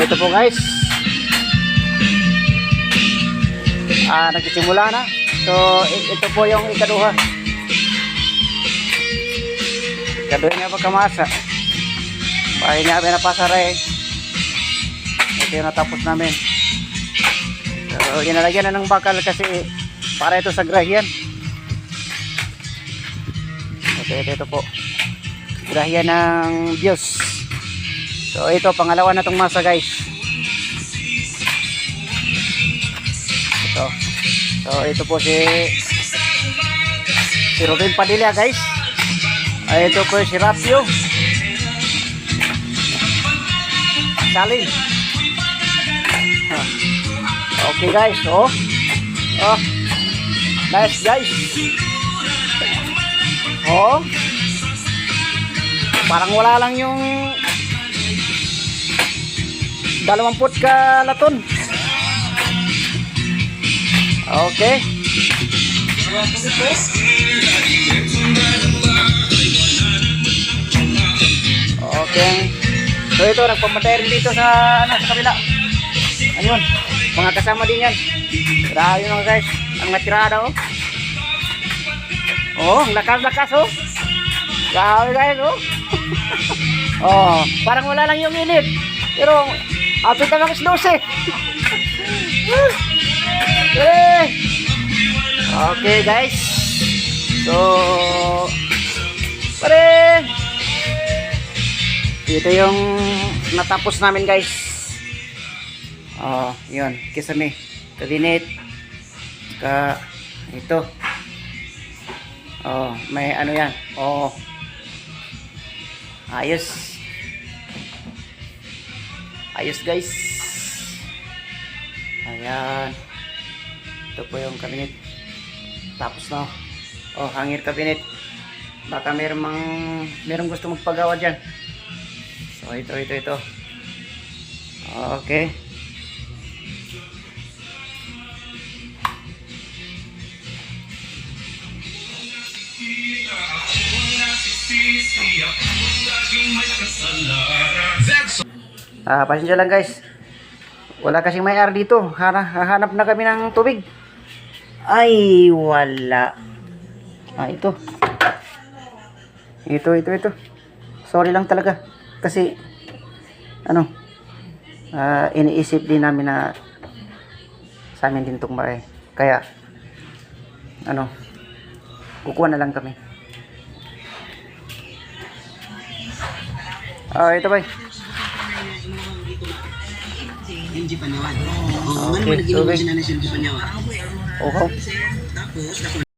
ito po guys. Nagsisimula na. So ito po yung ikaduha. Ikaduha nga pagkamasa. Bahay nga pinapasara eh. Ito yung natapos namin. So inalagyan na ng bakal kasi para ito sa grahian. Ito po. Grahian ng Diyos. So ito pangalawa na tong masa guys. Ito. So ito po si Ruben Padilla guys. Ito po si Rapio. Saling. Okay guys. Oh. Nice guys. Oh. Parang wala lang yung 20 ka laton. Okay. Okay. So ito nagpamaterin dito sa sa kabila. Ayun. Mga kasama din yan. Grabe mga guys. Ang natirada oh. Oh, lakas-lakas oh. Grabe guys oh. Oh, parang wala lang yung init. Pero apit na lang 12. Okay guys. So pare. Ito yung natapos namin guys. Oh, yun. Kisame. Kabinet. Ito. Oh, may ano yan. Oh. Ayos. Ayos guys. Ayan. Ito po yung kabinet. Tapos na. Oh, hangir kabinet. Baka merong gusto magpagawa dyan. So ito. Okay. Pasensya lang guys. Wala kasing may air dito. Hahanap na kami ng tubig. Ay, wala. Ito. Ito. Sorry lang talaga. Kasi, iniisip din namin na sa amin din itong bahay. Kaya, kukuha na lang kami. Ito ba? MG Panyawan. Oh, okay. Ano man naging sila na si MG Panyawan? Okay. Tapos